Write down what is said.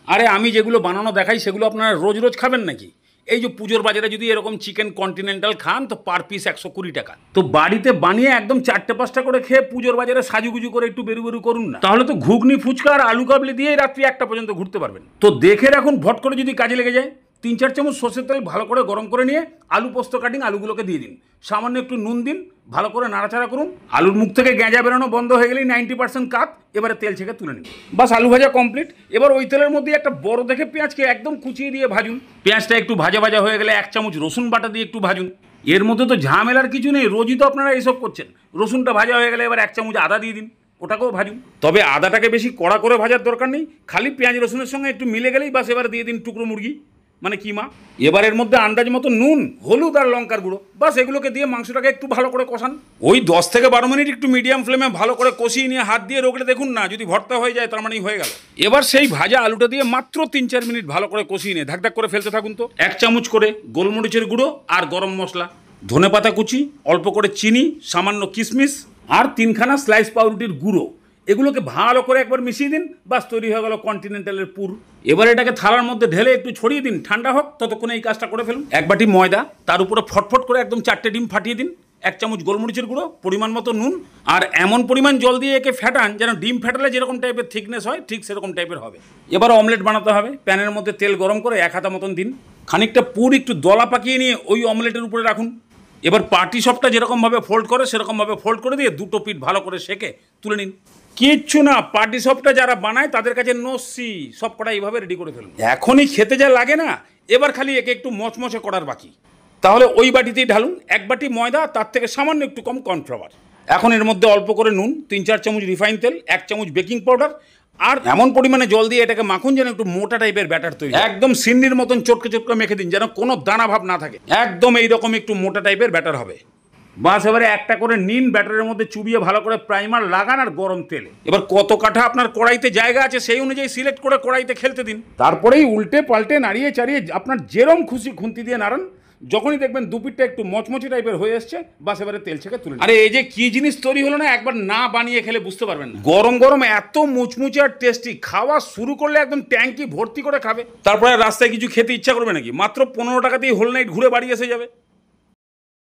আরে আমি যেগুলো বানানো দেখাই সেগুলো আপনারা রোজ রোজ খাবেন নাকি? এই যে পুজোর বাজারে যদি এরকম চিকেন কন্টিনেন্টাল খান তো পার পিস 120 টাকা। তো বাড়িতে বানিয়ে একদম 4টে-5টা করে খেয়ে পুজোর বাজারে সাজুগুজু করে একটু বেরু বেরু করুন না, তাহলে তো ঘুগনি ফুচকা আর আলু কাবলি দিয়ে রাত্রি 1টা পর্যন্ত ঘুরতে পারবেন। তো দেখে রাখুন, ভট করে যদি কাজে লেগে যায়। 3-4 চামচ সর্ষের তেল ভালো করে গরম করে নিয়ে আলু পোস্ত কাটিং আলুগুলোকে দিয়ে দিন, সামান্য একটু নুন দিন, ভালো করে নাড়াচাড়া করুন। আলুর মুখ থেকে গেঁজা বেরোনো বন্ধ হয়ে গেলেই 90% কাত। এবারে তেল ছেঁকে তুলে নিন, বাস আলু ভাজা কমপ্লিট। এবার ওই তেলের মধ্যে একটা বড় দেখে পেঁয়াজকে একদম কুচিয়ে দিয়ে ভাজুন। পেঁয়াজটা একটু ভাজা ভাজা হয়ে গেলে 1 চামচ রসুন বাটা দিয়ে একটু ভাজুন। এর মধ্যে তো ঝামেলার কিছু নেই, রোজই তো আপনারা এসব করছেন। রসুনটা ভাজা হয়ে গেলে এবার 1 চামচ আদা দিয়ে দিন, ওটাকেও ভাজুন। তবে আদাটাকে বেশি কড়া করে ভাজার দরকার নেই, খালি পেঁয়াজ রসুনের সঙ্গে একটু মিলে গেলেই বাস এবার দিয়ে দিন টুকরো মুরগি মানে কিমা। এবার এর মধ্যে আন্দাজ মতো নুন, হলুদ আর লঙ্কার গুঁড়ো, বাস এগুলোকে দিয়ে মাংসটাকে একটু ভালো করে কষান। ওই 10 থেকে 12 মিনিট একটু মিডিয়াম ফ্লেমে ভালো করে কষিয়ে নিয়ে হাত দিয়ে রগড়ে দেখুন না, যদি ভর্তা হয়ে যায় তার মানেই হয়ে গেল। এবার সেই ভাজা আলুটা দিয়ে মাত্র 3-4 মিনিট ভালো করে কষিয়ে নিয়ে ধাক ধাক করে ফেলতে থাকুন। তো 1 চামচ করে গোলমরিচের গুঁড়ো আর গরম মশলা, ধনেপাতা কুচি, অল্প করে চিনি, সামান্য কিশমিশ আর 3খানা স্লাইস পাউরুটির গুঁড়ো, এগুলোকে ভালো করে একবার মিশিয়ে দিন, বাস তৈরি হয়ে গেল কন্টিনেন্টালের পুর। এবার এটাকে থালার মধ্যে ঢেলে একটু ছড়িয়ে দিন, ঠান্ডা হোক, ততক্ষণে এই কাজটা করে ফেলুন। 1 বাটি ময়দা, তার উপরে ফটফট করে একদম 4টে ডিম ফাটিয়ে দিন, 1 চামচ গোলমরিচের গুঁড়ো, পরিমাণ মতো নুন আর এমন পরিমাণ জল দিয়ে একে ফেটান যেন ডিম ফেটালে যেরকম টাইপের থিকনেস হয় ঠিক সেরকম টাইপের হবে। এবার অমলেট বানাতে হবে। প্যানের মধ্যে তেল গরম করে 1 হাতা মতন দিন, খানিকটা পুর একটু দলা পাকিয়ে নিয়ে ওই অমলেটের উপরে রাখুন। এবার পাটি সপটা যেরকমভাবে ফোল্ড করে সেরকমভাবে ফোল্ড করে দিয়ে 2টো পিঠ ভালো করে সেকে তুলে নিন। কিচ্ছু না, পাটি সপটা যারা বানায় তাদের কাছে নসি, সব কটা এইভাবে রেডি করে ফেলুন। এখনই খেতে যা লাগে না, এবার খালি একে একটু মচমচে করার বাকি। তাহলে ওই বাটিতেই ঢালুন 1 বাটি ময়দা, তার থেকে সামান্য একটু কম কর্নফ্লাওয়ার। এখন এর মধ্যে অল্প করে নুন, 3-4 চামচ রিফাইন তেল, 1 চামচ বেকিং পাউডার আর এমন পরিমাণে জল দিয়ে এটাকে মাখুন যেন একটু মোটা টাইপের ব্যাটার তৈরি। একদম সিন্নির মতন চটকে চটকে মেখে দিন, যেন কোনো দানা ভাব না থাকে। একদম এইরকম একটু মোটা টাইপের ব্যাটার হবে। বাস এবারে একটা করে নিন, ব্যাটারের মধ্যে চুবিয়ে ভালো করে প্রাইমার লাগান আর গরম তেলে। এবার কত কাঠা আপনার কড়াইতে জায়গা আছে সেই অনুযায়ী সিলেক্ট করে কড়াইতে খেলতে দিন। তারপরেই উল্টে পাল্টে নাড়িয়ে চাড়িয়ে আপনার যেরম খুশি খুন্তি দিয়ে নাড়ান। যখনই দেখবেন দুপিঠটা একটু মচমচি টাইপের হয়ে এসছে, বাস এবারে তেল ছেঁকে তুলে। আরে এই যে কি জিনিস তৈরি হলো না, একবার না বানিয়ে খেলে বুঝতে পারবেন না। গরম গরম এত মুচমুচে আর টেস্টি, খাওয়া শুরু করলে একদম ট্যাঙ্কি ভর্তি করে খাবে। তারপরে রাস্তায় কিছু খেতে ইচ্ছা করবে নাকি? মাত্র 15 টাকাতেই হোল নাইট ঘুরে বাড়ি এসে যাবে।